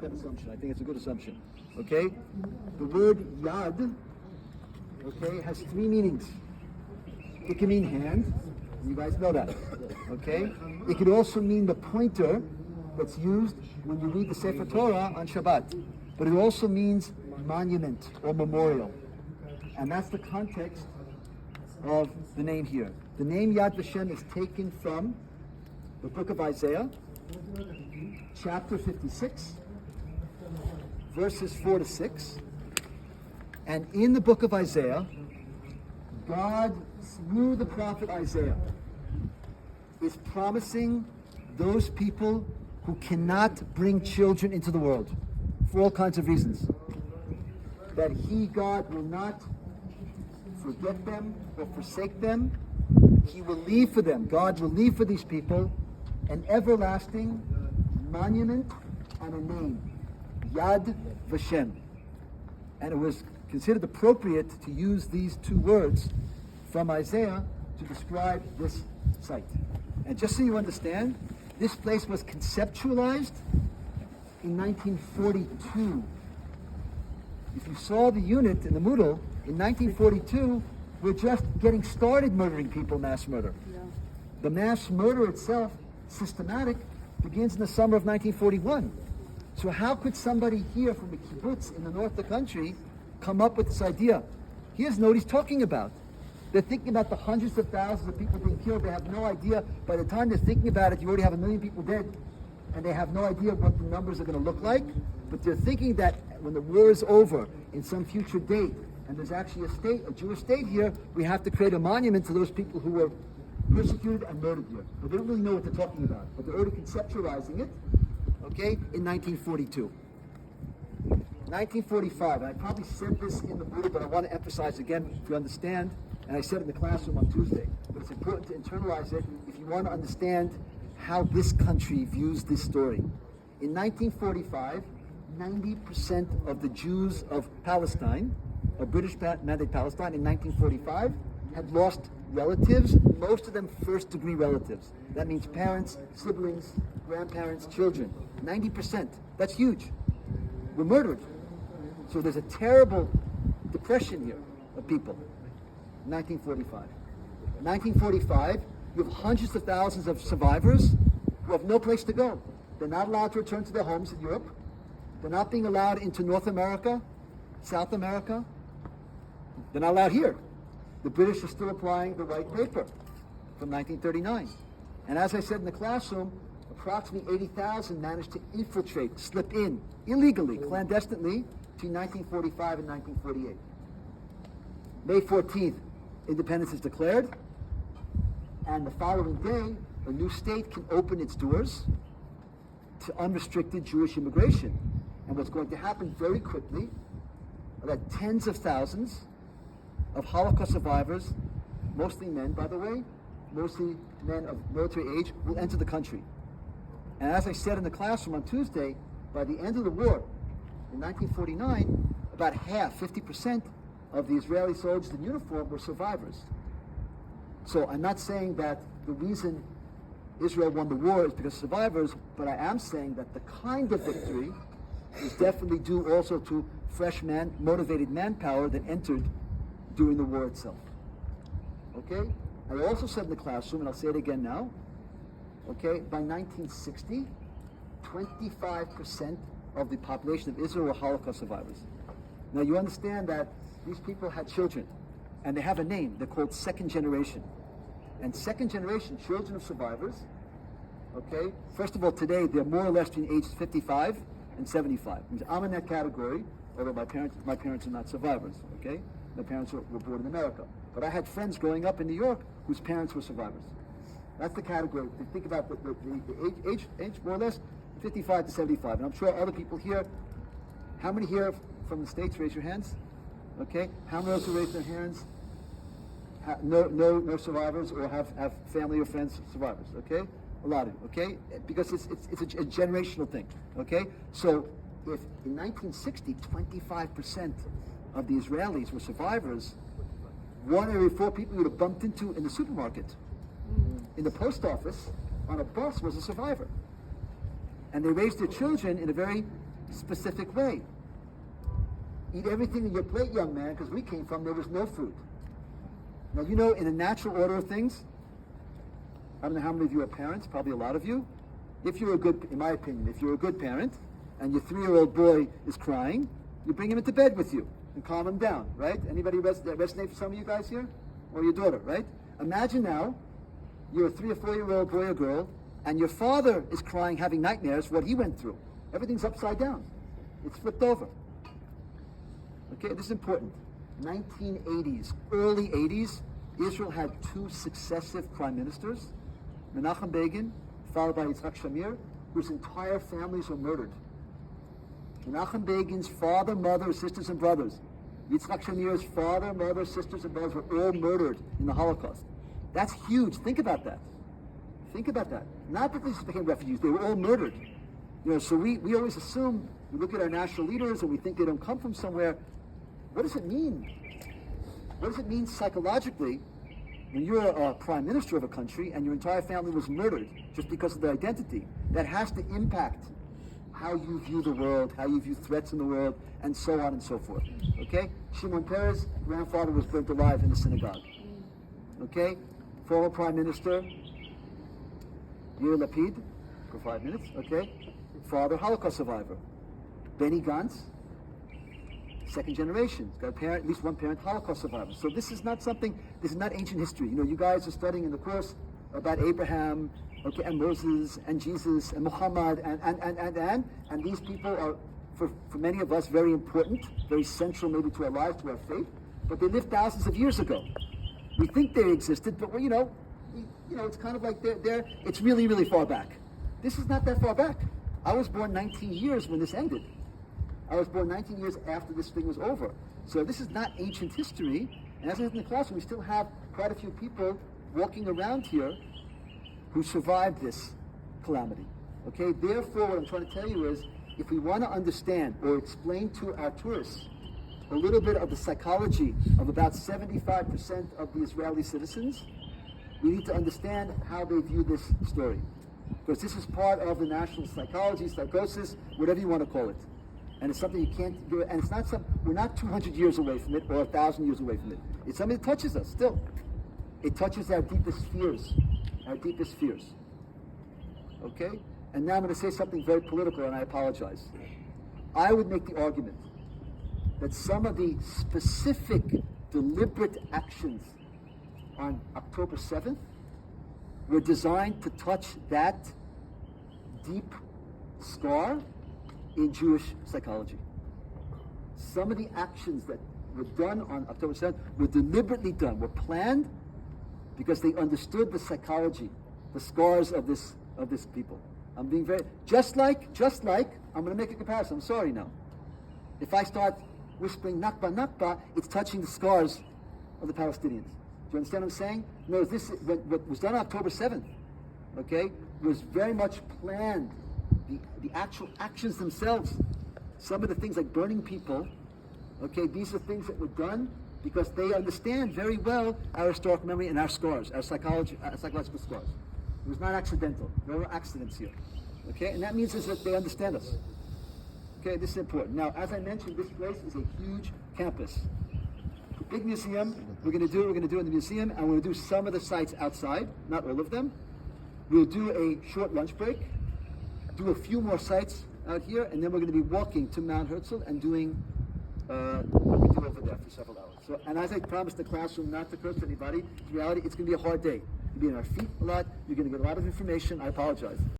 That assumption. I think it's a good assumption. Okay? The word yad, okay, has three meanings. It can mean hand. You guys know that. Okay? It could also mean the pointer that's used when you read the Sefer Torah on Shabbat. But it also means monument or memorial. And that's the context of the name here. The name Yad Vashem is taken from the book of Isaiah, chapter 56, verses 4 to 6. And in the book of Isaiah, God, through the prophet Isaiah, is promising those people who cannot bring children into the world for all kinds of reasons, that He, God, will not forget them or forsake them. He will leave for them, God will leave for these people an everlasting monument and a name, Yad Vashem. And it was considered appropriate to use these two words from Isaiah to describe this site. And just so you understand, this place was conceptualized in 1942. If you saw the unit in the Moodle, in 1942, we're just getting started murdering people, mass murder. Yeah. The mass murder itself, systematic, begins in the summer of 1941. So how could somebody here from the kibbutz in the north of the country come up with this idea? He doesn't know what he's talking about. They're thinking about the hundreds of thousands of people being killed. They have no idea. By the time they're thinking about it, you already have 1 million people dead. And they have no idea what the numbers are going to look like. But they're thinking that when the war is over, in some future date, and there's actually a Jewish state here, we have to create a monument to those people who were persecuted and murdered here. But they don't really know what they're talking about. But they're already conceptualizing it, okay, in 1942. 1945, and I probably said this in the book, but I want to emphasize again if you understand, and I said it in the classroom on Tuesday, but it's important to internalize it if you want to understand how this country views this story. In 1945, 90% of the Jews of Palestine, of British Mandate Palestine in 1945, had lost relatives, most of them first-degree relatives. That means parents, siblings, grandparents, children. 90%. That's huge. Were murdered. So there's a terrible depression here of people. 1945. 1945, you have hundreds of thousands of survivors who have no place to go. They're not allowed to return to their homes in Europe. They're not being allowed into North America, South America. They're not allowed here. The British are still applying the white paper from 1939. And as I said in the classroom, approximately 80,000 managed to infiltrate, slip in, illegally, clandestinely, between 1945 and 1948. May 14th, independence is declared, and the following day, a new state can open its doors to unrestricted Jewish immigration. And what's going to happen very quickly are that tens of thousands of Holocaust survivors, mostly men, by the way, mostly men of military age, will enter the country. And as I said in the classroom on Tuesday, by the end of the war, in 1949, about half, 50%, of the Israeli soldiers in uniform were survivors. So I'm not saying that the reason Israel won the war is because of survivors, but I am saying that the kind of victory is definitely due also to fresh motivated manpower that entered during the war itself. Okay? I also said in the classroom, and I'll say it again now, okay, by 1960, 25% of the population of Israel were Holocaust survivors. Now you understand that these people had children, and they have a name. They're called second generation. And second generation children of survivors, okay, first of all, today they're more or less between ages 55 and 75. I'm in that category, although my parents are not survivors, okay? My parents were born in America. But I had friends growing up in New York whose parents were survivors. That's the category. Think about the age more or less, 55 to 75. And I'm sure other people here, how many here from the States, raise your hands? Okay, how many of those who raise their hands, no survivors or have family or friends survivors, okay? A lot of you, okay? Because it's a generational thing, okay? So if in 1960, 25% of the Israelis were survivors, 1 in every 4 people you would have bumped into in the supermarket, in the post office, on a bus was a survivor. And they raised their children in a very specific way. Eat everything in your plate, young man, because we came from, there was no food. Now, you know, in a natural order of things, I don't know how many of you are parents, probably a lot of you. If you're a good, in my opinion, if you're a good parent, and your 3-year-old boy is crying, you bring him into bed with you and calm him down, right? Anybody resonate for some of you guys here? Or your daughter, right? Imagine now, you're a 3 or 4-year-old boy or girl, and your father is crying, having nightmares, what he went through. Everything's upside down. It's flipped over. Okay, this is important. 1980s, early 80s, Israel had 2 successive prime ministers, Menachem Begin, followed by Yitzhak Shamir, whose entire families were murdered. Menachem Begin's father, mother, sisters, and brothers. Yitzhak Shamir's father, mother, sisters, and brothers were all murdered in the Holocaust. That's huge. Think about that. Think about that. Not that they just became refugees, they were all murdered. You know, so we always assume, we look at our national leaders and we think they don't come from somewhere. What does it mean? What does it mean psychologically when you're a prime minister of a country and your entire family was murdered just because of their identity? That has to impact how you view the world, how you view threats in the world, and so on and so forth. Okay? Shimon Peres' grandfather was burnt alive in the synagogue. Okay? Former Prime Minister Yair Lapid, for 5 minutes, okay? Father, Holocaust survivor. Benny Gantz, second generation. He's got a parent, at least one parent, Holocaust survivor. So this is not something, this is not ancient history. You know, you guys are studying in the course about Abraham, okay, and Moses, and Jesus, and Muhammad, and these people are, for many of us, very important, very central maybe to our lives, to our faith, but they lived thousands of years ago. We think they existed, but we're, you know, it's kind of like they're, it's really, really far back. This is not that far back. I was born 19 years when this ended. I was born 19 years after this thing was over. So this is not ancient history. And as I said in the classroom, we still have quite a few people walking around here who survived this calamity. Okay, therefore what I'm trying to tell you is, if we want to understand or explain to our tourists a little bit of the psychology of about 75% of the Israeli citizens, we need to understand how they view this story. Because this is part of the national psychology, psychosis, whatever you want to call it. And it's something you can't do, and it's not something, we're not 200 years away from it or 1,000 years away from it. It's something that touches us still. It touches our deepest fears, our deepest fears. Okay? And now I'm going to say something very political, and I apologize. I would make the argument that some of the specific, deliberate actions on October 7th were designed to touch that deep scar in Jewish psychology. Some of the actions that were done on October 7th were deliberately done, were planned because they understood the psychology, the scars of this people. I'm being very, just like, I'm going to make a comparison. I'm sorry now. If I start whispering Nakba, Nakba, it's touching the scars of the Palestinians. Do you understand what I'm saying? No, what was done on October 7th, okay, was very much planned. The actual actions themselves, some of the things like burning people, okay, these are things that were done because they understand very well our historic memory and our scars, our psychological scars. It was not accidental. There were accidents here, okay, and that means is that they understand us. Okay, this is important. Now, as I mentioned, this place is a huge campus. Big museum. We're going to do in the museum, and we're going to do some of the sites outside, not all of them. We'll do a short lunch break, do a few more sites out here, and then we're going to be walking to Mount Herzl and doing what we do over there for several hours. So, and as I promised the classroom not to curse anybody, in reality, it's going to be a hard day. You'll be on our feet a lot. You're going to get a lot of information. I apologize.